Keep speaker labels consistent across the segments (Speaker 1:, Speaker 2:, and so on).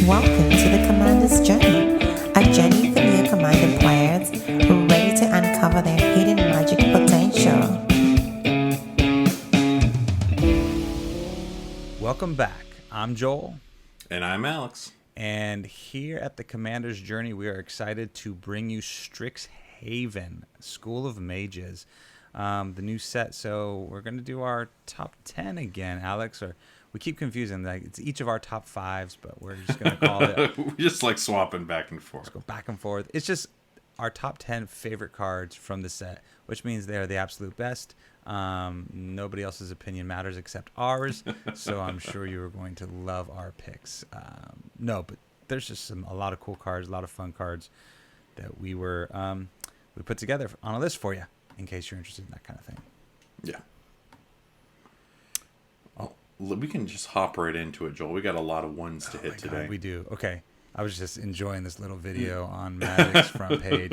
Speaker 1: Welcome to the Commander's Journey, a journey for new Commander players ready to uncover their hidden magic potential.
Speaker 2: Welcome back. I'm Joel.
Speaker 3: And I'm Alex.
Speaker 2: And here at the Commander's Journey, we are excited to bring you Strixhaven, School of Mages, the new set. So we're going to do our top 10 again, Alex, or we keep confusing. Like it's each of our top fives, but we're just going to call it.
Speaker 3: We just like swapping back and forth.
Speaker 2: Let's go back and forth. It's just our top 10 favorite cards from the set, which means they're the absolute best. Nobody else's opinion matters except ours. So I'm sure you are going to love our picks. No, but there's just a lot of cool cards, a lot of fun cards that we put together on a list for you in case you're interested in that kind of thing.
Speaker 3: Yeah. We can just hop right into it, Joel. We got a lot of ones to hit today.
Speaker 2: God, we do. Okay. I was just enjoying this little video on Magic's front page.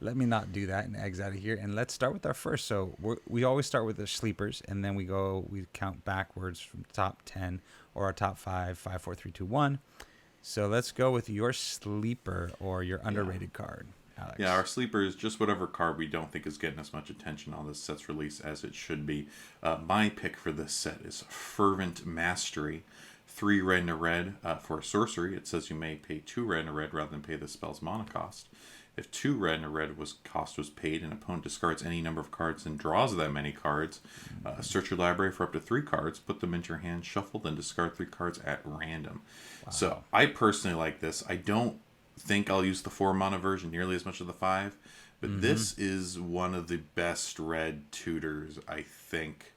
Speaker 2: Let me not do that and eggs out of here. And let's start with our first. So we always start with the sleepers, and then we count backwards from top 10 or our top 5, 5, 4, 3, 2, 1. So let's go with your sleeper or your underrated card, Alex.
Speaker 3: Yeah, our sleeper is just whatever card we don't think is getting as much attention on this set's release as it should be. My pick for this set is Fervent Mastery. 3 red and a red for a sorcery. It says you may pay 2 red and a red rather than pay the spell's mana cost. If 2 red and a red cost was paid, an opponent discards any number of cards and draws that many cards. Search your library for up to 3 cards, put them into your hand, shuffle, then discard 3 cards at random. Wow. So I personally like this. I don't think I'll use the 4 mana version nearly as much as the 5, but this is one of the best red tutors I think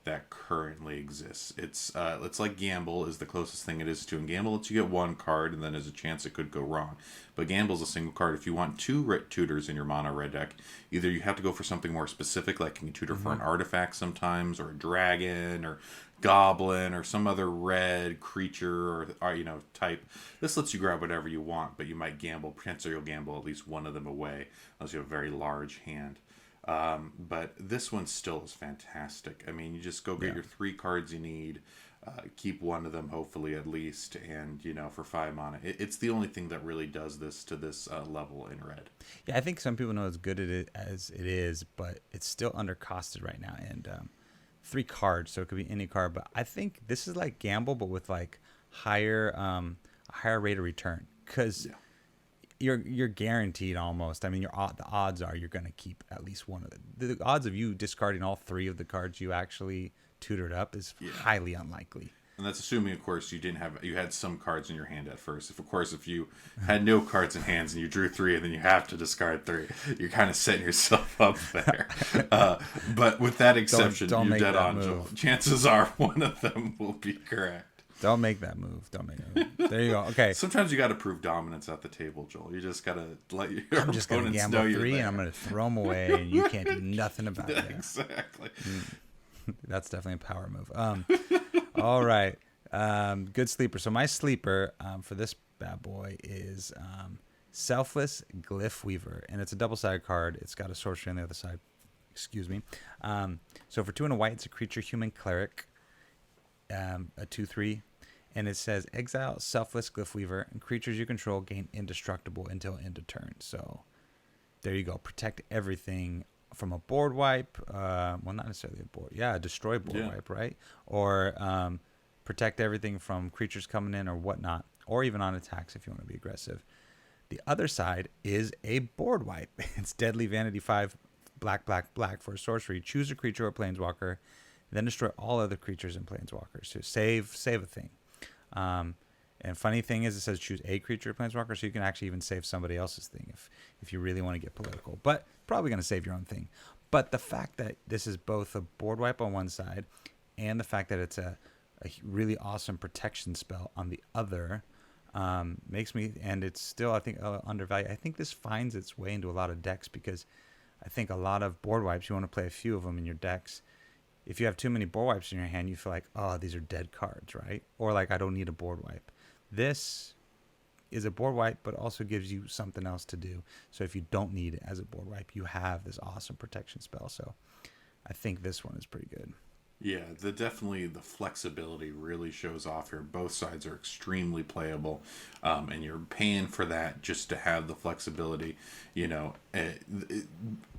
Speaker 3: that currently exists. It's like Gamble is the closest thing it is to. And Gamble lets you get 1 card, and then there's a chance it could go wrong. But Gamble's a single card. If you want 2 red tutors in your mono red deck, either you have to go for something more specific, like can you tutor for an artifact sometimes, or a dragon, or goblin, or some other red creature, or type. This lets you grab whatever you want, but you might potentially you'll gamble at least one of them away, unless you have a very large hand. But this one still is fantastic. I mean, you just go get your 3 cards you need, keep one of them hopefully at least, and for 5 mana, it's the only thing that really does this to this level in red.
Speaker 2: Yeah, I think some people know as good as it is, but it's still undercosted right now, and 3 cards, so it could be any card. But I think this is like Gamble, but with like higher rate of return, because. Yeah. You're guaranteed almost. I mean, the odds are you're going to keep at least one of them. The odds of you discarding all 3 of the cards you actually tutored up is highly unlikely.
Speaker 3: And that's assuming, of course, you had some cards in your hand at first. If you had no cards in hands and you drew 3 and then you have to discard 3, you're kind of setting yourself up there. But with that exception,
Speaker 2: don't
Speaker 3: you're dead on,
Speaker 2: move.
Speaker 3: Joel. Chances are one of them will be correct.
Speaker 2: Don't make that move. There you go. Okay.
Speaker 3: Sometimes you got to prove dominance at the table, Joel. You just got to let your
Speaker 2: I'm just going to gamble 3 and I'm going to throw them away, and you can't do nothing about it.
Speaker 3: Exactly.
Speaker 2: That's definitely a power move. All right. Good sleeper. So my sleeper for this bad boy is Selfless Glyph Weaver, and it's a double-sided card. It's got a sorcery on the other side. Excuse me. So for 2 and a white, it's a creature human cleric. A 2/3, and it says exile Selfless Glyph Weaver, and creatures you control gain indestructible until end of turn. So there you go. Protect everything from a board wipe. Well, not necessarily a board. Yeah, a destroy board wipe, right? Or protect everything from creatures coming in or whatnot, or even on attacks if you want to be aggressive. The other side is a board wipe. It's Deadly Vanity 5, black for a sorcery. Choose a creature or planeswalker. Then destroy all other creatures and planeswalkers to save a thing. And funny thing is, it says choose a creature or planeswalker, so you can actually even save somebody else's thing if you really want to get political. But probably going to save your own thing. But the fact that this is both a board wipe on one side, and the fact that it's a really awesome protection spell on the other, makes me, and it's still, I think, undervalued. I think this finds its way into a lot of decks, because I think a lot of board wipes, you want to play a few of them in your decks. If you have too many board wipes in your hand, you feel like, oh, these are dead cards, right? Or like, I don't need a board wipe. This is a board wipe, but also gives you something else to do. So if you don't need it as a board wipe, you have this awesome protection spell. So I think this one is pretty good.
Speaker 3: Yeah, definitely the flexibility really shows off here. Both sides are extremely playable, and you're paying for that just to have the flexibility. You know,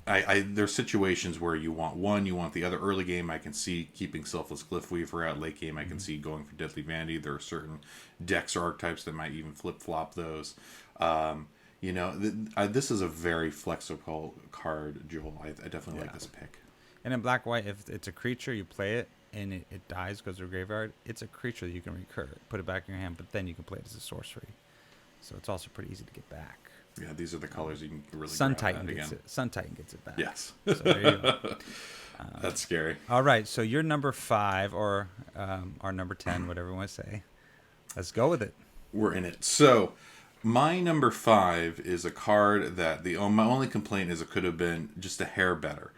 Speaker 3: there's situations where you want one, you want the other. Early game, I can see keeping Selfless Glyph Weaver out. Late game, I can see going for Deadly Vanity. There are certain decks or archetypes that might even flip flop those. You know, this is a very flexible card, Joel. I definitely like this pick.
Speaker 2: And in black white, if it's a creature, you play it and it dies, goes to a graveyard. It's a creature that you can recur, put it back in your hand, but then you can play it as a sorcery. So it's also pretty easy to get back.
Speaker 3: Yeah, these are the colors you can really
Speaker 2: Sun
Speaker 3: grab
Speaker 2: Titan
Speaker 3: that
Speaker 2: gets
Speaker 3: again.
Speaker 2: it. Sun Titan gets it back.
Speaker 3: Yes.
Speaker 2: So there you go.
Speaker 3: That's scary.
Speaker 2: All right, so you're number 5 or our number 10, whatever you want to say. Let's go with it.
Speaker 3: We're in it. So my number 5 is a card that my only complaint is it could have been just a hair better.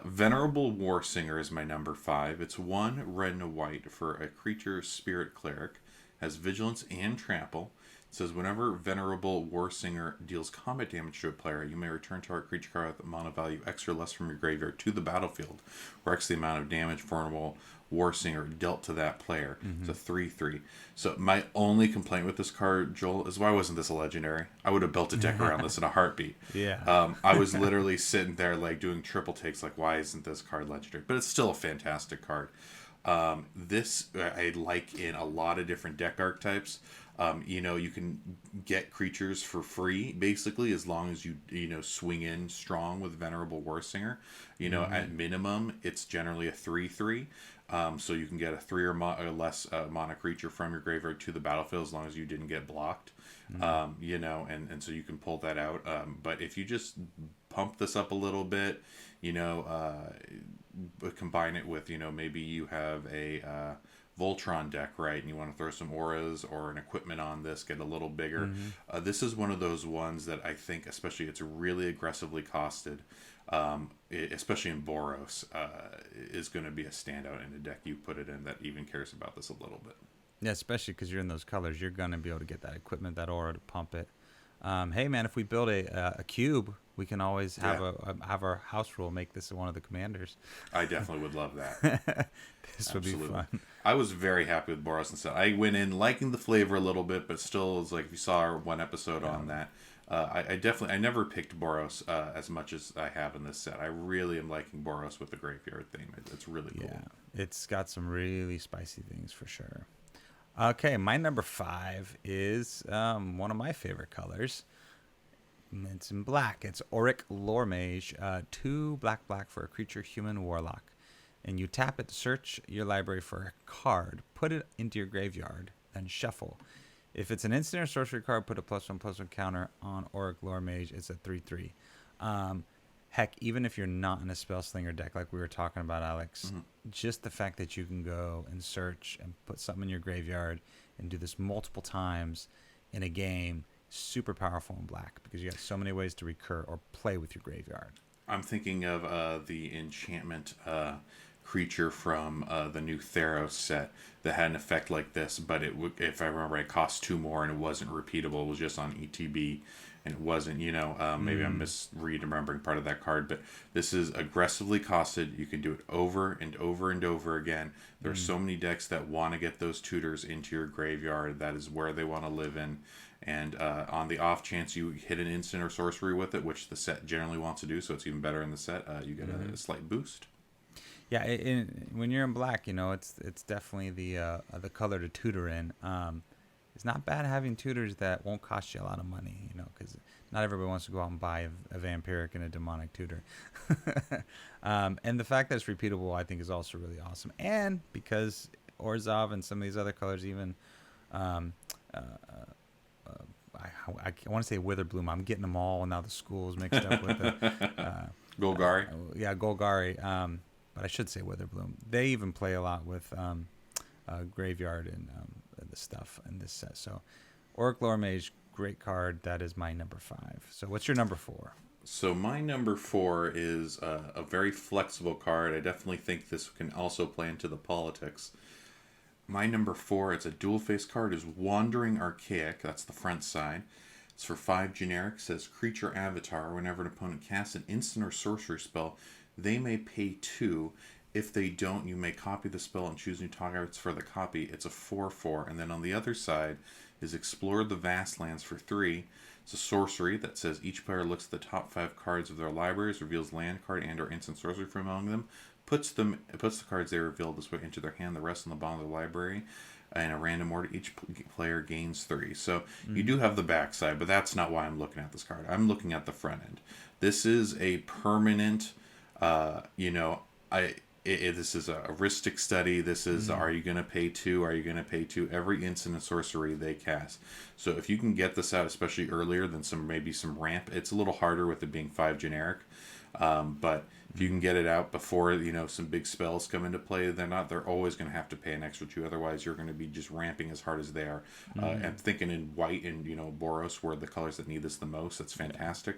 Speaker 3: Venerable War Singer is my number 5. It's 1 red and a white for a creature spirit cleric. Has vigilance and trample. It says whenever Venerable War Singer deals combat damage to a player, you may return target creature card with mana value X or less from your graveyard to the battlefield, or X the amount of damage Venerable War Singer dealt to that player. It's a 3/3. So my only complaint with this card, Joel, is why wasn't this a legendary? I would have built a deck around this in a heartbeat.
Speaker 2: Yeah.
Speaker 3: I was literally sitting there like doing triple takes, like why isn't this card legendary? But it's still a fantastic card. This I like in a lot of different deck archetypes. You know, you can get creatures for free basically as long as you swing in strong with Venerable War Singer. You know, at minimum it's generally a 3/3. So you can get a 3 or less mana creature from your graveyard to the battlefield as long as you didn't get blocked. You know, and so you can pull that out. But if you just pump this up a little bit, you know, combine it with, you know, maybe you have a Voltron deck, right, and you want to throw some auras or an equipment on this, get a little bigger. This is one of those ones that I think, especially, it's really aggressively costed, especially in Boros, is going to be a standout in a deck you put it in that even cares about this a little bit.
Speaker 2: Yeah, especially because you're in those colors, you're going to be able to get that equipment, that aura to pump it. Hey, man, if we build a cube, we can always have have our house rule make this one of the commanders.
Speaker 3: I definitely would love that.
Speaker 2: This would be fun.
Speaker 3: I was very happy with Boros and stuff. I went in liking the flavor a little bit, but still, it's like if you saw our one episode on that, I never picked Boros as much as I have in this set. I really am liking Boros with the graveyard theme. It's really cool.
Speaker 2: Yeah, it's got some really spicy things for sure. Okay, my number 5 is one of my favorite colors. It's in black. It's Auric Lormage, 2 black for a creature human warlock. And you tap it to search your library for a card, put it into your graveyard, then shuffle. If it's an instant or sorcery card, put a +1/+1 counter on Auric Lormage. It's a 3/3. Heck, even if you're not in a Spellslinger deck like we were talking about, Alex, just the fact that you can go and search and put something in your graveyard and do this multiple times in a game, super powerful in black because you got so many ways to recur or play with your graveyard.
Speaker 3: I'm thinking of the enchantment creature from the new Theros set that had an effect like this, but if I remember, it cost 2 more and it wasn't repeatable. It was just on ETB. And it wasn't, maybe I'm remembering part of that card, but this is aggressively costed. You can do it over and over and over again. There are so many decks that want to get those tutors into your graveyard. That is where they want to live in. And on the off chance you hit an instant or sorcery with it, which the set generally wants to do, so it's even better in the set, you get a slight boost.
Speaker 2: Yeah, when you're in black, it's definitely the color to tutor in. It's not bad having tutors that won't cost you a lot of money, because not everybody wants to go out and buy a vampiric and a demonic tutor. And the fact that it's repeatable, I think, is also really awesome. And because Orzhov and some of these other colors, even I want to say Witherbloom. I'm getting them all now. The schools mixed up with it.
Speaker 3: Golgari.
Speaker 2: Golgari. But I should say Witherbloom. They even play a lot with Graveyard and the stuff in this set. So Auric Lormage, great card. That is my number 5. So what's your number 4?
Speaker 3: So my number 4 is a very flexible card. I definitely think this can also play into the politics. My number 4, it's a dual face card, is Wandering Archaic. That's the front side. It's for 5 generic. It says creature avatar. Whenever an opponent casts an instant or sorcery spell, they may pay 2 If they don't, you may copy the spell and choose new targets for the copy. It's a 4/4. And then on the other side is Explore the Vast Lands for 3. It's a sorcery that says each player looks at the top 5 cards of their libraries, reveals land card and or instant sorcery from among them, puts the cards they revealed this way into their hand, the rest on the bottom of the library, and a random order. Each player gains 3. So you do have the backside, but that's not why I'm looking at this card. I'm looking at the front end. This is a permanent, this is a heuristic study. This is, are you going to pay 2? Are you going to pay 2? Every instant and sorcery they cast. So if you can get this out, especially earlier than maybe some ramp, it's a little harder with it being 5 generic. But if you can get it out before, some big spells come into play, they're always going to have to pay an extra 2. Otherwise, you're going to be just ramping as hard as they are. And thinking in white and, Boros were the colors that need this the most. That's fantastic.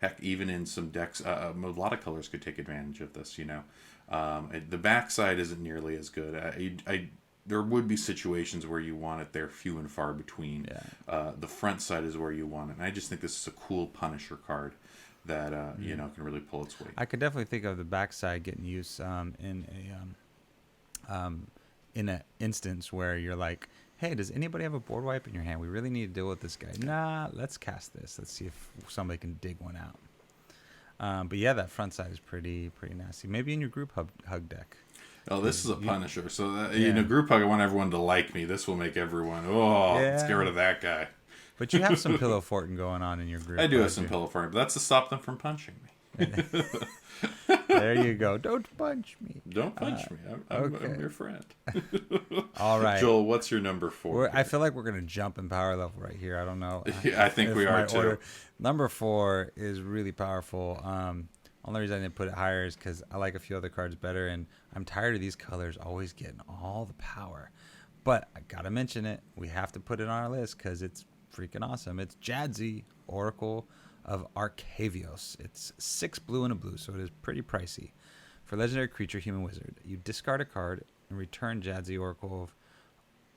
Speaker 3: Heck, even in some decks, a lot of colors could take advantage of this, The backside isn't nearly as good. There would be situations where you want it. They're few and far between. Yeah. The front side is where you want it. And I just think this is a cool Punisher card that can really pull its weight.
Speaker 2: I could definitely think of the backside getting use in an instance where you're like, hey, does anybody have a board wipe in your hand? We really need to deal with this guy. Nah, let's cast this. Let's see if somebody can dig one out. But yeah, that front side is pretty nasty. Maybe in your group hug deck.
Speaker 3: Oh, this is a Punisher. So, group hug, I want everyone to like me. This will make everyone, let's get rid of that guy.
Speaker 2: But you have some pillow forting going on in your group.
Speaker 3: I do have some pillow forting, but that's to stop them from punching me.
Speaker 2: There you go. Don't punch me.
Speaker 3: Don't punch me. I'm your friend.
Speaker 2: All right.
Speaker 3: Joel, what's your number 4?
Speaker 2: I feel like we're going to jump in power level right here. I don't know.
Speaker 3: I think we are too.
Speaker 2: Number 4 is really powerful. Only reason I didn't put it higher is because I like a few other cards better, and I'm tired of these colors always getting all the power. But I got to mention it. We have to put it on our list because it's freaking awesome. It's Jadzi, Oracle of Archavios. It's 6 blue and a blue, so it is pretty pricey. For legendary creature, human wizard, you discard a card and return Jadzi, Oracle of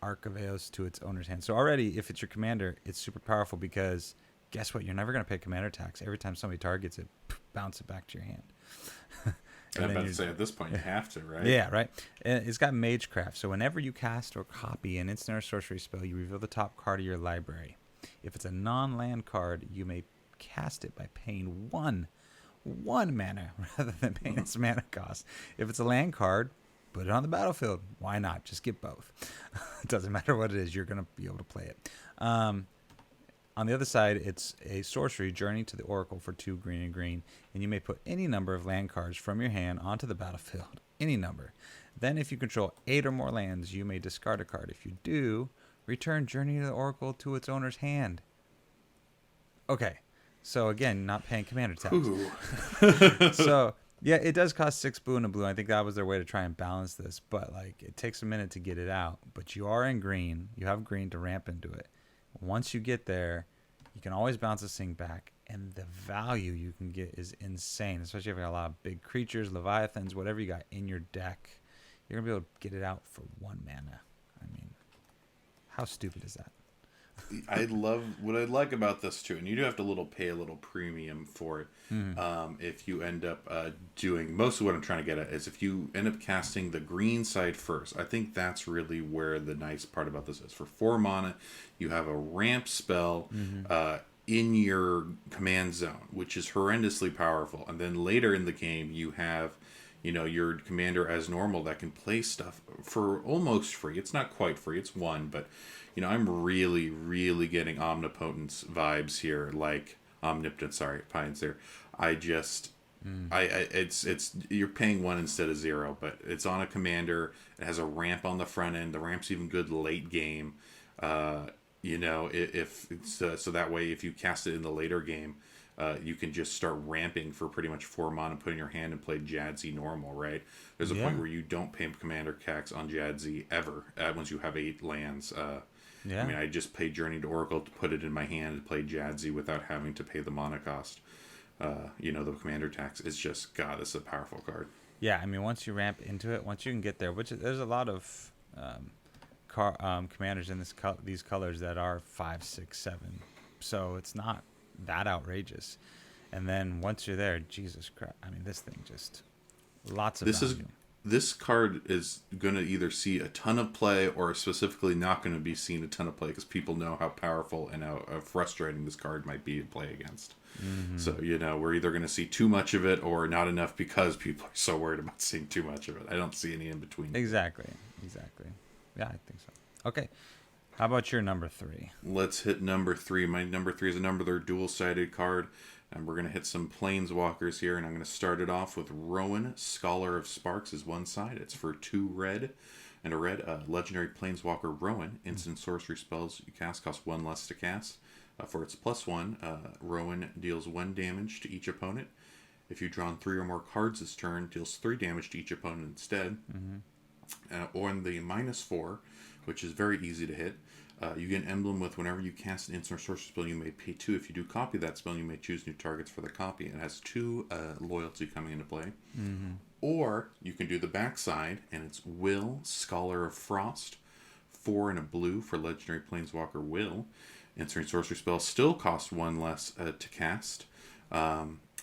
Speaker 2: Archavios to its owner's hand. So already, if it's your commander, it's super powerful because guess what? You're never going to pay commander tax. Every time somebody targets it, bounce it back to your hand.
Speaker 3: I'm about to say, at this point, you have to, right?
Speaker 2: Yeah, right. And it's got Mage Craft. So whenever you cast or copy an instant or sorcery spell, you reveal the top card of your library. If it's a non-land card, you may cast it by paying one mana rather than paying its mana cost. If it's a land card, put it on the battlefield. Why not? Just get both. It doesn't matter what it is. You're going to be able to play it. On the other side, it's a sorcery, Journey to the Oracle for 2 green and green, and you may put any number of land cards from your hand onto the battlefield. Any number. Then if you control 8 or more lands, you may discard a card. If you do, return Journey to the Oracle to its owner's hand. Okay, so again, not paying commander tax. So, yeah, it does cost 6 blue and a blue. I think that was their way to try and balance this, but it takes a minute to get it out. But you are in green. You have green to ramp into it. Once you get there, you can always bounce this thing back, and the value you can get is insane, especially if you got a lot of big creatures, leviathans, whatever you got in your deck. You're going to be able to get it out for 1 mana. I mean, how stupid is that?
Speaker 3: I love what I like about this too, and you do have to pay a little premium for it. If you end up doing most of what I'm trying to get at is if you end up casting the green side first. I think that's really where the nice part about this is. For 4 mana, you have a ramp spell in your command zone, which is horrendously powerful, and then later in the game you have your commander as normal that can play stuff for almost free. It's not quite free. It's 1, but I'm really, really getting omnipotence vibes here, like omnipotent. Sorry, Pines there. It's you're paying 1 instead of 0, but it's on a commander. It has a ramp on the front end. The ramp's even good late game. If so that way, if you cast it in the later game, you can just start ramping for pretty much 4 mana, put in your hand and play Jadzi normal, right? There's a point where you don't pay commander tax on Jadzi ever once you have 8 lands. I mean, I just pay Journey to Oracle to put it in my hand and play Jadzi without having to pay the mana cost. The commander tax is just, God, this is a powerful card.
Speaker 2: Yeah, I mean, once you ramp into it, once you can get there, there's a lot of commanders in these colors that are 5, 6, 7. So it's not that outrageous. And then once you're there, Jesus Christ, I mean, this thing just lots of value.
Speaker 3: this card is going to either see a ton of play or specifically not going to be seen a ton of play because people know how powerful and how frustrating this card might be to play against. Mm-hmm. So, we're either going to see too much of it or not enough because people are so worried about seeing too much of it. I don't see any in between.
Speaker 2: Exactly. Yeah, I think so. Okay. How about your number 3?
Speaker 3: Let's hit number 3. My number 3 is another dual-sided card. And we're going to hit some planeswalkers here. And I'm going to start it off with Rowan, Scholar of Sparks is one side. It's for 2 red. And a red, legendary planeswalker Rowan. Instant sorcery spells you cast cost 1 less to cast. For its +1, Rowan deals 1 damage to each opponent. If you've drawn 3 or more cards this turn, deals 3 damage to each opponent instead. Mm-hmm. On the -4, which is very easy to hit, you get an emblem with whenever you cast an instant or sorcery spell, you may pay 2. If you do copy that spell, you may choose new targets for the copy. It has 2 loyalty coming into play. Mm-hmm. Or you can do the backside, and it's Will, Scholar of Frost, 4 and a blue for legendary planeswalker Will. Instant sorcery spell still costs 1 less to cast.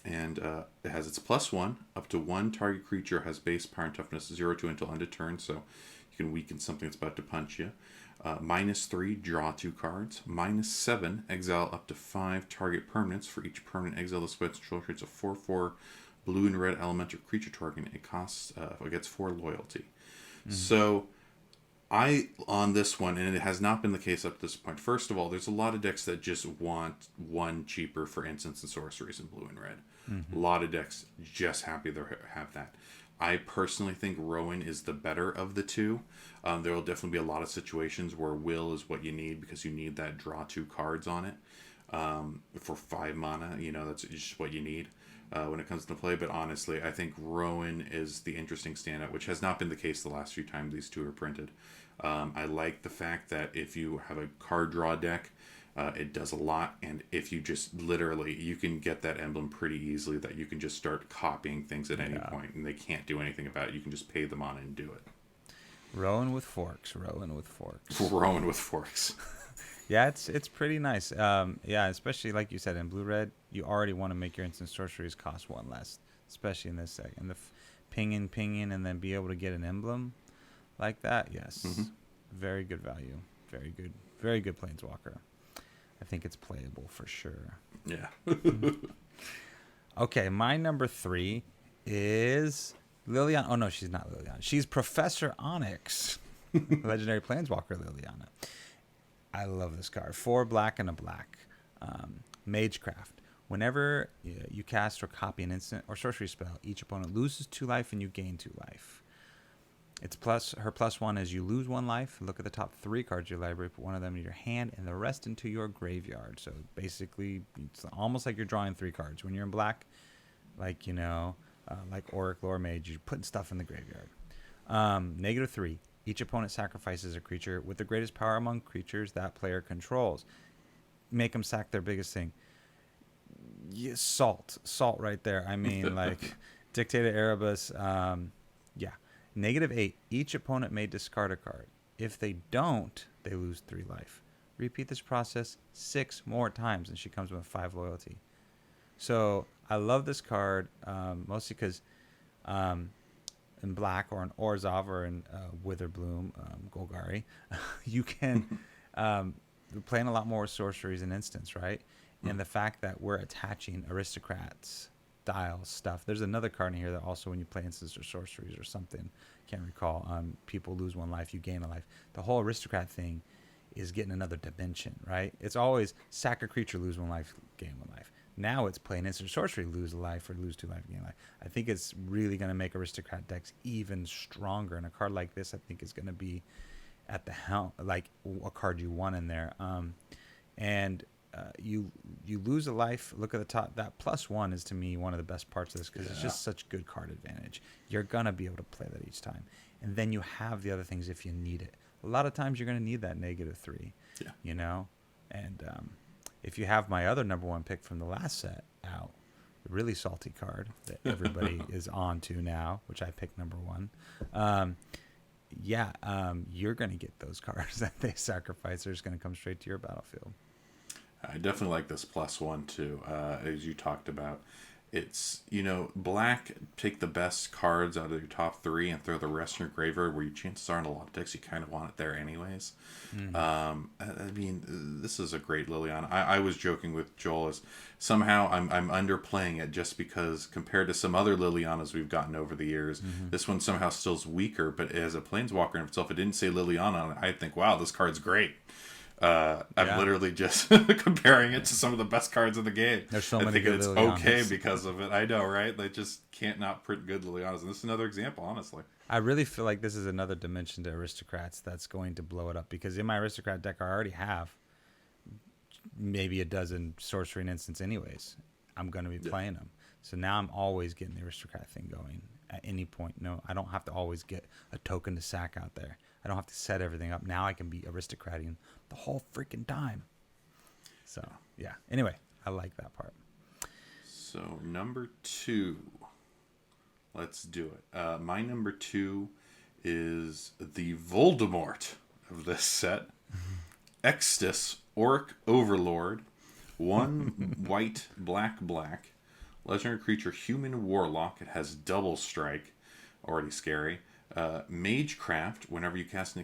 Speaker 3: And it has its +1. Up to 1 target creature has base power and toughness 0-2 until end of turn, so you can weaken something that's about to punch you. -3, draw 2 cards. -7, exile up to 5 target permanents. For each permanent exile, the spell's control creates a 4/4 blue and red elemental creature target. It costs, it gets 4 loyalty. Mm-hmm. So on this one, and it has not been the case up to this point. First of all, there's a lot of decks that just want 1 cheaper for instants and sorceries in blue and red. Mm-hmm. A lot of decks just happy to have that. I personally think Rowan is the better of the 2. There will definitely be a lot of situations where Will is what you need because you need that draw 2 cards on it. For 5 mana, that's just what you need when it comes to play. But honestly, I think Rowan is the interesting standout, which has not been the case the last few times these 2 are printed. I like the fact that if you have a card draw deck, it does a lot, and if you just literally, you can get that emblem pretty easily that you can just start copying things at any point, and they can't do anything about it. You can just pay them on and do it.
Speaker 2: Rowan with forks.
Speaker 3: Rowan with forks.
Speaker 2: Yeah, it's pretty nice. Yeah, especially like you said in blue-red, you already want to make your instant sorceries cost 1 less, especially in this set. And the ping in, and then be able to get an emblem like that, yes. Mm-hmm. Very good value. Very good planeswalker. I think it's playable for sure.
Speaker 3: Yeah.
Speaker 2: Okay, my number 3 is Liliana. Oh, no, she's not Liliana. She's Professor Onyx. Legendary planeswalker Liliana. I love this card. 4 black and a black. Mage Craft. Whenever you cast or copy an instant or sorcery spell, each opponent loses 2 life and you gain 2 life. It's her +1 is you lose 1 life. Look at the top 3 cards of your library, put 1 of them in your hand, and the rest into your graveyard. So basically, it's almost like you're drawing 3 cards. When you're in black, like Auric Lormage, you're putting stuff in the graveyard. -3, each opponent sacrifices a creature with the greatest power among creatures that player controls. Make them sack their biggest thing. Yeah, salt right there. I mean, like Dictator Erebus. Yeah. -8, each opponent may discard a card. If they don't, they lose 3 life. Repeat this process 6 more times, and she comes with 5 loyalty. So I love this card, mostly because in black or in Orzhov or in Witherbloom, Golgari, you can playing a lot more sorceries and instants, right? And the fact that we're attaching aristocrats, style stuff. There's another card in here that also when you play instants or sorceries or something, can't recall, people lose 1 life, you gain a life. The whole aristocrat thing is getting another dimension, right? It's always sack a creature, lose 1 life, gain 1 life. Now it's playing instant sorcery, lose a life or lose 2 life, gain a life. I think it's really going to make aristocrat decks even stronger. And a card like this, I think, is going to be at the helm, like a card you want in there. You lose a life. Look at the top. That +1 is to me one of the best parts of this because it's just such good card advantage. You're gonna be able to play that each time, and then you have the other things if you need it. A lot of times you're gonna need that -3. Yeah. And if you have my other number 1 pick from the last set out, the really salty card that everybody is on to now, which I picked number 1. You're gonna get those cards that they sacrifice. They're just gonna come straight to your battlefield.
Speaker 3: I definitely like this +1 too, as you talked about. It's, black, take the best cards out of your top 3 and throw the rest in your graveyard, where your chances are in a lot of decks you kind of want it there anyways. I mean, this is a great Liliana. I was joking with Joel as somehow I'm underplaying it just because compared to some other Lilianas we've gotten over the years, this one somehow still's weaker, but as a Planeswalker in itself, it didn't say Liliana on it, I'd think, wow, this card's great. I'm literally just comparing it to some of the best cards in the game.
Speaker 2: There's so many good
Speaker 3: it's
Speaker 2: Lilianas.
Speaker 3: Okay because of it. I know, right? They just can't not print good Lilianas. And this is another example, honestly.
Speaker 2: I really feel like this is another dimension to Aristocrats that's going to blow it up, because in my Aristocrat deck I already have maybe a dozen sorcery and instants anyways. I'm going to be playing them. So now I'm always getting the Aristocrat thing going at any point. No, I don't have to always get a token to sack out there. I don't have to set everything up. Now I can be aristocrating the whole freaking time. So, yeah. Anyway, I like that part.
Speaker 3: So, number 2. Let's do it. My number 2 is the Voldemort of this set. Extus, Auric Overlord. 1 white, black. Legendary creature, human warlock. It has double strike. Already scary. Mage Craft, whenever you cast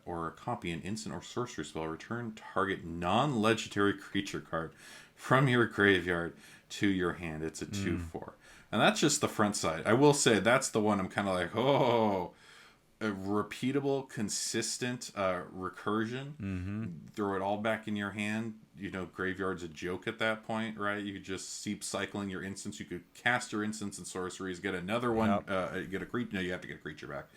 Speaker 3: or copy an instant or sorcery spell, return target non-legendary creature card from your graveyard to your hand. It's a 2/4. And that's just the front side. I will say that's the one I'm kind of like, a repeatable, consistent recursion. Throw it all back in your hand. Graveyard's a joke at that point, right? You could just keep cycling your instants. You could cast your instants and sorceries, get another one, get a creature. No, you have to get a creature back.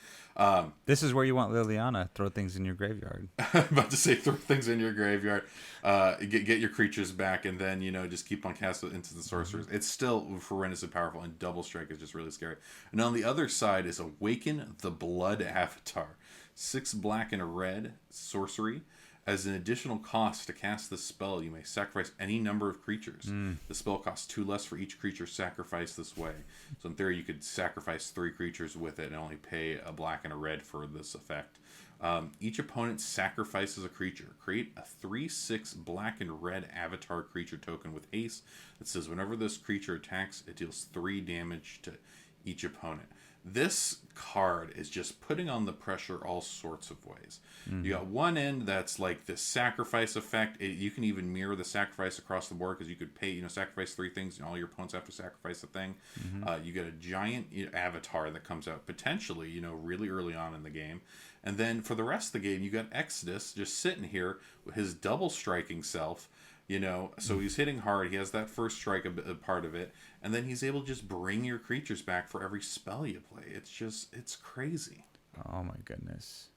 Speaker 2: This is where you want Liliana. Throw things in your graveyard.
Speaker 3: I'm about to say throw things in your graveyard, get your creatures back, and then just keep on casting instants and sorceries. It's still horrendously powerful, and double strike is just really scary. And on the other side is Awaken the Blood Avatar, 6 black and a red sorcery. As an additional cost to cast this spell, you may sacrifice any number of creatures. The spell costs 2 less for each creature sacrificed this way. So in theory, you could sacrifice 3 creatures with it and only pay a black and a red for this effect. Each opponent sacrifices a creature. Create a 3/6 black and red avatar creature token with haste that says whenever this creature attacks, it deals 3 damage to each opponent. This card is just putting on the pressure all sorts of ways. You got one end that's like the sacrifice effect. You can even mirror the sacrifice across the board because you could pay, sacrifice 3 things and all your opponents have to sacrifice a thing. You get a giant avatar that comes out potentially, really early on in the game. And then for the rest of the game, you got Exodus just sitting here with his double striking self. So he's hitting hard. He has that first strike a part of it, and then he's able to just bring your creatures back for every spell you play. It's crazy.
Speaker 2: Oh my goodness.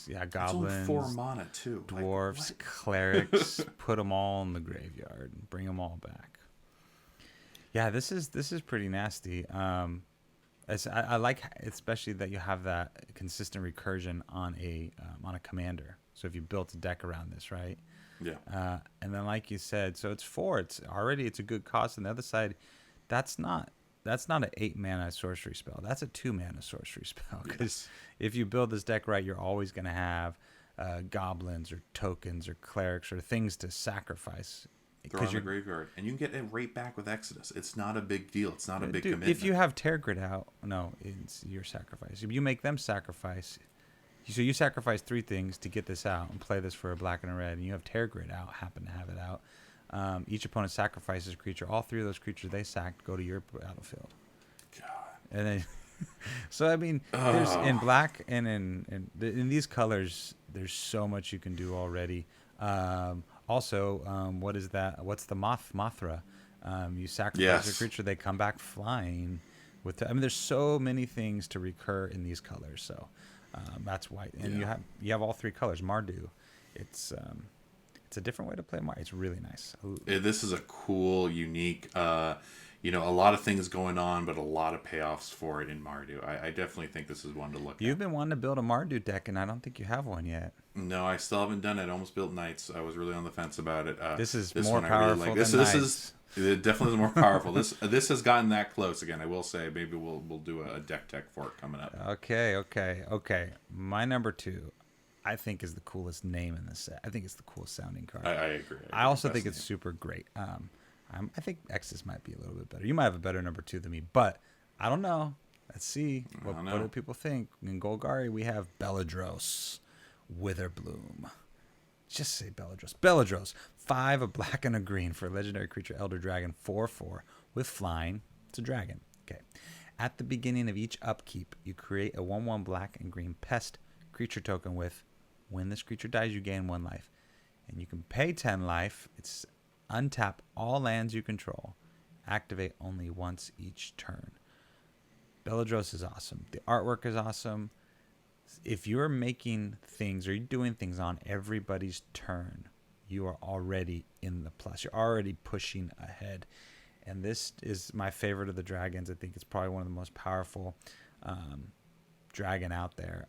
Speaker 2: Yeah, goblins,
Speaker 3: it's only 4 mana too.
Speaker 2: Dwarves, clerics, put them all in the graveyard and bring them all back. Yeah, this is pretty nasty. I like especially that you have that consistent recursion on a commander. So if you built a deck around this, right?
Speaker 3: Yeah.
Speaker 2: And then like you said, so it's 4. It's a good cost. On the other side, that's not an 8 mana sorcery spell. That's a 2 mana sorcery spell. Because if you build this deck right, you're always going to have goblins or tokens or clerics or things to sacrifice.
Speaker 3: Throw in the graveyard, and you can get it right back with Exodus. It's not a big deal. It's not a big commitment.
Speaker 2: If you have Tear Grid out, no, it's your sacrifice. If you make them sacrifice. So you sacrifice 3 things to get this out and play this for a black and a red, and you have Tear Grid out, happen to have it out. Each opponent sacrifices a creature. All 3 of those creatures they sacked go to your battlefield.
Speaker 3: God.
Speaker 2: And then, so I mean, there's in black and in these colors, there's so much you can do already. Also, what is that? What's the Mothra? You sacrifice a creature, they come back flying. There's so many things to recur in these colors. So. That's white, and you have all 3 colors. Mardu, it's a different way to play Mardu. It's really nice.
Speaker 3: This is a cool, unique. A lot of things going on, but a lot of payoffs for it in Mardu. I definitely think this is one to look at.
Speaker 2: You've been wanting to build a Mardu deck, and I don't think you have one yet.
Speaker 3: No, I still haven't done it. I almost built Knights. I was really on the fence about it.
Speaker 2: This is more powerful than Knights.
Speaker 3: It definitely is more powerful. This has gotten that close again. I will say, maybe we'll do a deck tech for it coming up.
Speaker 2: Okay. My number 2, I think, is the coolest name in the set. I think it's the coolest sounding card.
Speaker 3: I agree.
Speaker 2: I also think it's super great. I think X's might be a little bit better. You might have a better number 2 than me, but I don't know. Let's see. What do people think? In Golgari, we have Belladross Witherbloom. Just say Belladross. Belladross. 5, a black and a green for a legendary creature, Elder Dragon, 4/4 with flying. It's a dragon. Okay. At the beginning of each upkeep, you create a 1/1 black and green pest creature token with, when this creature dies, you gain 1 life. And you can pay 10 life. It's untap all lands you control. Activate only once each turn. Belladross is awesome. The artwork is awesome. If you're making things or you're doing things on everybody's turn, you are already in the plus. You're already pushing ahead. And this is my favorite of the dragons. I think it's probably one of the most powerful dragon out there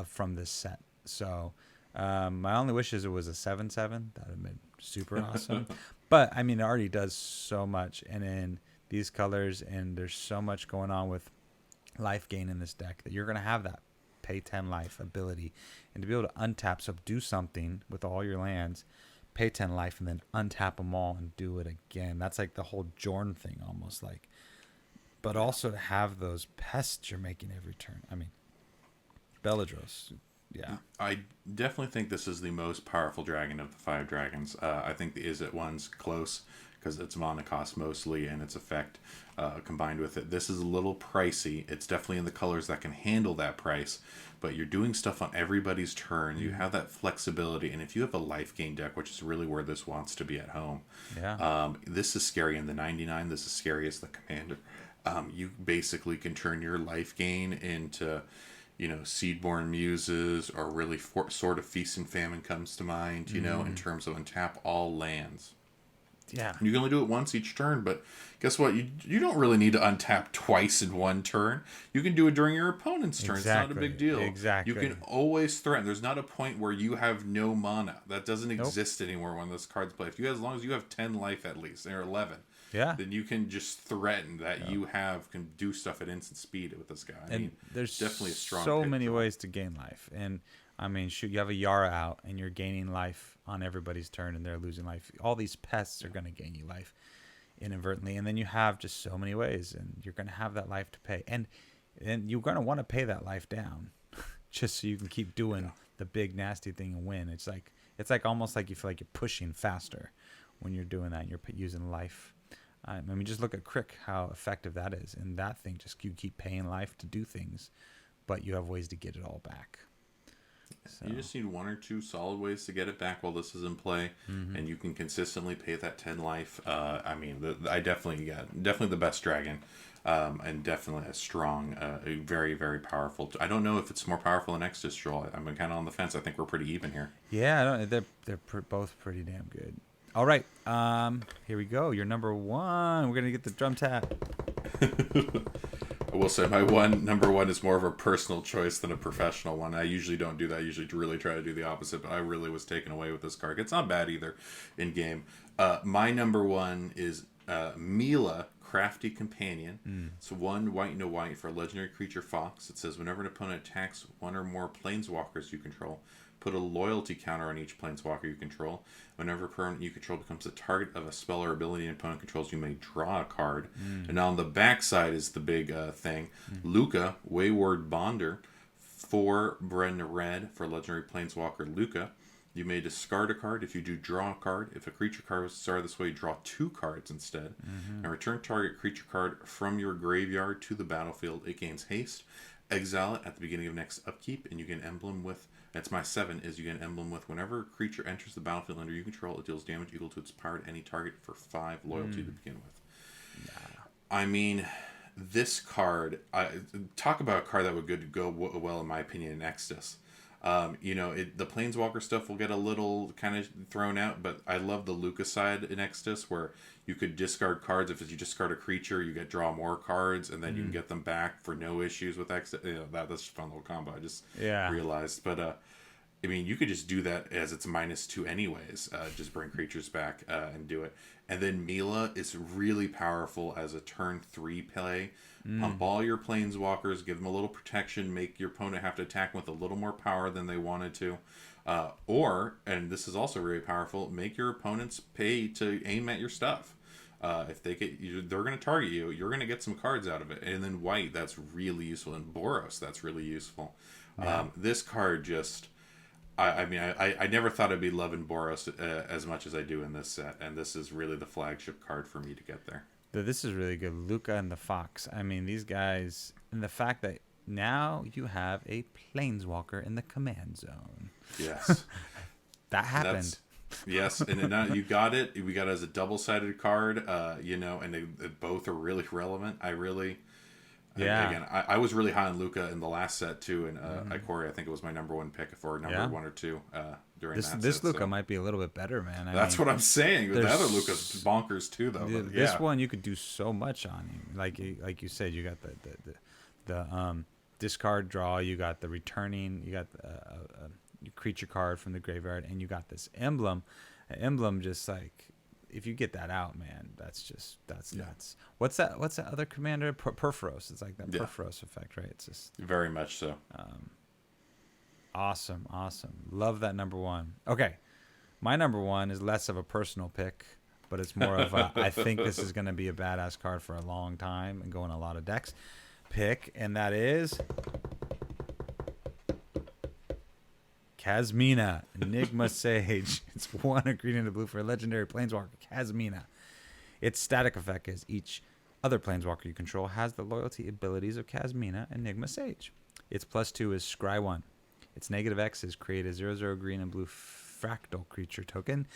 Speaker 2: from this set. So my only wish is it was a 7/7. That would have been super awesome. But, I mean, it already does so much. And in these colors, and there's so much going on with life gain in this deck that you're going to have that pay 10 life ability. And to be able to untap, so do something with all your lands, pay 10 life, and then untap them all and do it again. That's like the whole Jorn thing almost like. But also to have those pests you're making every turn. I mean, Belladross, yeah.
Speaker 3: I definitely think this is the most powerful dragon of the 5 dragons. I think the Izzet one's close because it's mana cost mostly and its effect combined with it. This is a little pricey. It's definitely in the colors that can handle that price, but you're doing stuff on everybody's turn. You have that flexibility, and if you have a life gain deck, which is really where this wants to be at home, this is scary in the 99. This is scary as the commander. You basically can turn your life gain into, Seedborn Muses, or really Sword of Feast and Famine comes to mind, in terms of untap all lands.
Speaker 2: Yeah.
Speaker 3: You can only do it once each turn, but guess what? You don't really need to untap twice in one turn. You can do it during your opponent's turn. Exactly. It's not a big deal.
Speaker 2: Exactly.
Speaker 3: You can always threaten. There's not a point where you have no mana. That doesn't exist anymore when this card's played. As long as you have 10 life at least, or 11, then you can just threaten that you can do stuff at instant speed with this guy. I mean,
Speaker 2: there's
Speaker 3: definitely a strong
Speaker 2: so many ways to gain life. And I mean, shoot, you have a Yara out and you're gaining life on everybody's turn and they're losing life. All these pests are going to gain you life inadvertently. And then you have just so many ways, and you're going to have that life to pay. And you're going to want to pay that life down just so you can keep doing the big nasty thing and win. It's like almost like you feel like you're pushing faster when you're doing that and you're using life. I mean, just look at Crick, how effective that is. And that thing, you keep paying life to do things, but you have ways to get it all back. So.
Speaker 3: You just need 1 or 2 solid ways to get it back while this is in play, and you can consistently pay that 10 life. I mean, I definitely the best dragon, and definitely a strong, a very, very powerful. I don't know if it's more powerful than X-Distral. I'm kind of on the fence. I think we're pretty even here.
Speaker 2: Yeah, they're both pretty damn good. All right, here we go. Your number 1. We're gonna get the drum tap.
Speaker 3: I will say my number one is more of a personal choice than a professional one. I usually don't do that. I usually really try to do the opposite, but I really was taken away with this card. It's not bad either in game. My number 1 is Mila, Crafty Companion. It's 1 white and a white for a legendary creature Fox. It says whenever an opponent attacks 1 or more planeswalkers you control, put a loyalty counter on each planeswalker you control. Whenever a permanent you control becomes the target of a spell or ability an opponent controls, you may draw a card. And on the back side is the big thing. Luca, Wayward Bonder, 4 red and red for legendary planeswalker Luca. You may discard a card. If you do, draw a card. If a creature card was started this way, draw 2 cards instead. And return target creature card from your graveyard to the battlefield. It gains haste. Exile it at the beginning of next upkeep, and you get an emblem with... That's my 7, is you get an emblem with whenever a creature enters the battlefield under you control, it deals damage equal to its power to any target for 5 loyalty to begin with. I mean, this card... talk about a card that would go well, in my opinion, in Exodus. The Planeswalker stuff will get a little kind of thrown out, but I love the Luca side in Exodus where you could discard cards. If you discard a creature, you get draw more cards, and then you can get them back for no issues with Exodus. That's a fun little combo. I just realized. But I mean, you could just do that as it's -2 anyways. Just bring creatures back and do it. And then Mila is really powerful as a turn 3 play. Pump all your planeswalkers, give them a little protection, make your opponent have to attack with a little more power than they wanted to. Or, and this is also very powerful, make your opponents pay to aim at your stuff. If they get you, they're going to target you. You're going to get some cards out of it. And then white, that's really useful. And Boros, that's really useful. Yeah. This card just... I mean, I never thought I'd be loving Boros as much as I do in this set, and this is really the flagship card for me to get there.
Speaker 2: This is really good. Luca and the Fox. I mean, these guys, and the fact that now you have a Planeswalker in the command zone.
Speaker 3: Yes.
Speaker 2: That happened.
Speaker 3: Yes, and now you got it. We got it as a double-sided card, and they both are really relevant.
Speaker 2: Yeah.
Speaker 3: Again, I was really high on Luca in the last set too, and Ikoria, I think it was my number 1 pick for number 1 or 2 during that set.
Speaker 2: This Luca might be a little bit better, man.
Speaker 3: That's what I'm saying. The other Luca's bonkers too, though.
Speaker 2: This one you could do so much on him. Like you said, you got the discard draw, you got the returning, you got a creature card from the graveyard, and you got this emblem. An emblem just like. If you get that out, man, that's nuts. What's that other commander? Perforos. It's like that Perforos effect, right? It's just
Speaker 3: very much so.
Speaker 2: Awesome. Love that number 1. Okay, my number 1 is less of a personal pick, but it's more of a I think this is going to be a badass card for a long time and go in a lot of decks. Pick, and that is Kazmina, Enigma Sage. It's 1 green and a blue for a legendary planeswalker, Kazmina. Its static effect is each other planeswalker you control has the loyalty abilities of Kazmina, Enigma Sage. Its +2 is Scry 1. Its -X is create a 0/0 green and blue fractal creature token.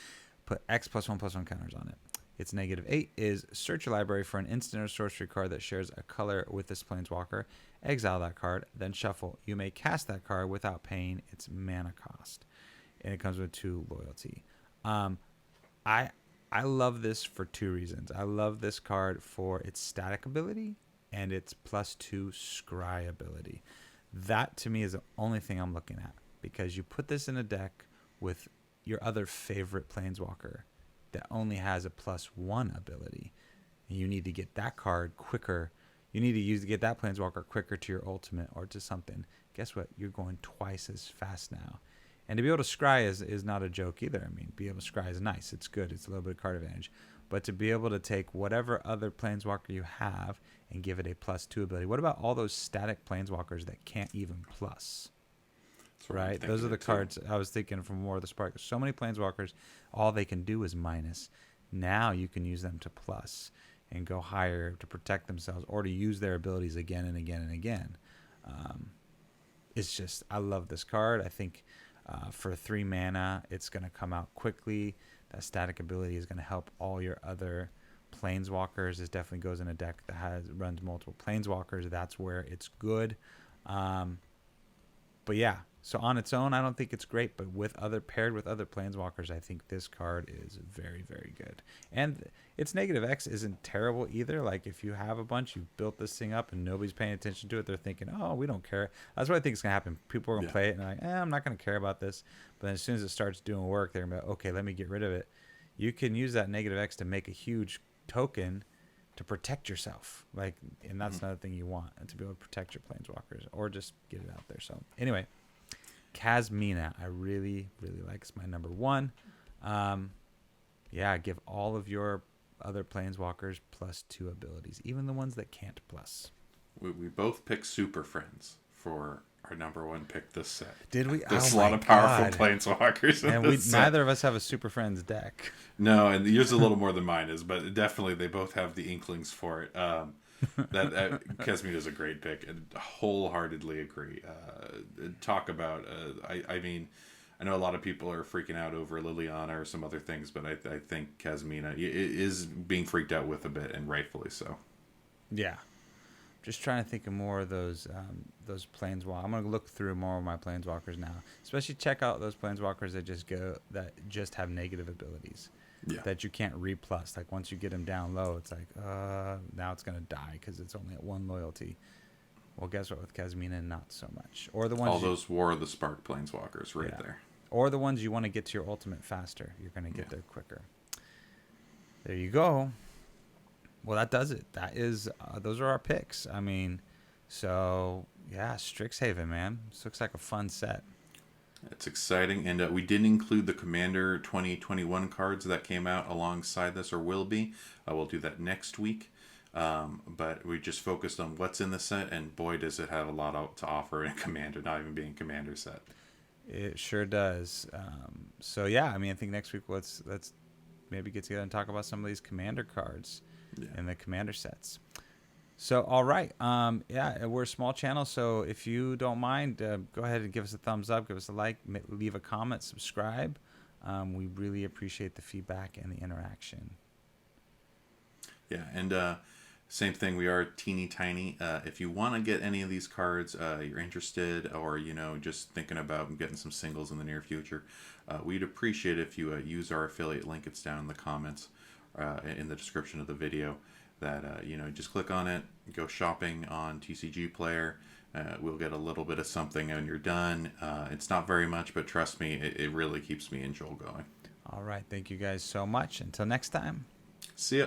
Speaker 2: Put X +1/+1 counters on it. Its -8 is search your library for an instant or sorcery card that shares a color with this planeswalker. Exile that card, then shuffle. You may cast that card without paying its mana cost. And it comes with 2 loyalty. I love this for 2 reasons. I love this card for its static ability and its +2 scry ability. That to me is the only thing I'm looking at, because you put this in a deck with your other favorite planeswalker that only has a +1 ability. And you need to get that card quicker. You need to get that planeswalker quicker to your ultimate or to something. Guess what? You're going twice as fast now. And to be able to scry is not a joke either. I mean, be able to scry is nice. It's good. It's a little bit of card advantage. But to be able to take whatever other planeswalker you have and give it a +2 ability. What about all those static planeswalkers that can't even plus? Right? Those are the cards I was thinking from War of the Spark. There's so many planeswalkers, all they can do is minus. Now you can use them to plus and go higher to protect themselves or to use their abilities again and again and again. It's just, I love this card. I think for 3 mana, it's going to come out quickly. That static ability is going to help all your other planeswalkers. This definitely goes in a deck that runs multiple planeswalkers. That's where it's good. But yeah, so on its own, I don't think it's great, but paired with other planeswalkers, I think this card is very, very good. And its -X isn't terrible either. Like if you have a bunch, you've built this thing up and nobody's paying attention to it, they're thinking, oh, we don't care. That's what I think is going to happen. People are going to play it and they're like, I'm not going to care about this. But as soon as it starts doing work, they're going to be like, okay, let me get rid of it. You can use that -X to make a huge token to protect yourself. And that's another thing you want, and to be able to protect your planeswalkers or just get it out there. So anyway, Kazmina, I really, really like. It's my number 1. Give all of your other planeswalkers +2 abilities, even the ones that can't plus.
Speaker 3: We both picked Super Friends for our number 1 pick this set.
Speaker 2: Did we?
Speaker 3: There's a lot of powerful planeswalkers in
Speaker 2: and
Speaker 3: this set.
Speaker 2: Neither of us have a Super Friends deck.
Speaker 3: No, and yours is a little more than mine is, but definitely they both have the inklings for it. That Kazmina is a great pick, and wholeheartedly agree. Talk about, I mean, I know a lot of people are freaking out over Liliana or some other things, but I think Kazmina is being freaked out with a bit, and rightfully so.
Speaker 2: Yeah. Just trying to think of more of those planeswalkers. I'm gonna look through more of my planeswalkers now. Especially check out those planeswalkers that just have negative abilities. Yeah. That you can't replus. Like once you get them down low, it's like now it's gonna die because it's only at 1 loyalty. Well, guess what? With Kazmina, not so much. Or the ones
Speaker 3: All those War of the Spark Planeswalkers right there.
Speaker 2: Or the ones you want to get to your ultimate faster. You're going to get there quicker. There you go. Well, that does it. That is, those are our picks. I mean, so yeah, Strixhaven, man. This looks like a fun set.
Speaker 3: It's exciting, and we didn't include the Commander 2021 cards that came out alongside this, or will be. We'll do that next week. But we just focused on what's in the set, and boy, does it have a lot to offer in Commander, not even being Commander set.
Speaker 2: It sure does. So yeah, I mean, I think next week let's maybe get together and talk about some of these Commander cards and the Commander sets. So all right, yeah, we're a small channel, so if you don't mind, go ahead and give us a thumbs up, give us a like, leave a comment, subscribe. We really appreciate the feedback and the interaction.
Speaker 3: Yeah, and same thing, we are teeny tiny. If you want to get any of these cards, you're interested, or just thinking about getting some singles in the near future, we'd appreciate if you use our affiliate link. It's down in the comments, in the description of the video. That just click on it, go shopping on TCG Player. We'll get a little bit of something when you're done. It's not very much, but trust me, it really keeps me and Joel going.
Speaker 2: All right, thank you guys so much. Until next time.
Speaker 3: See ya.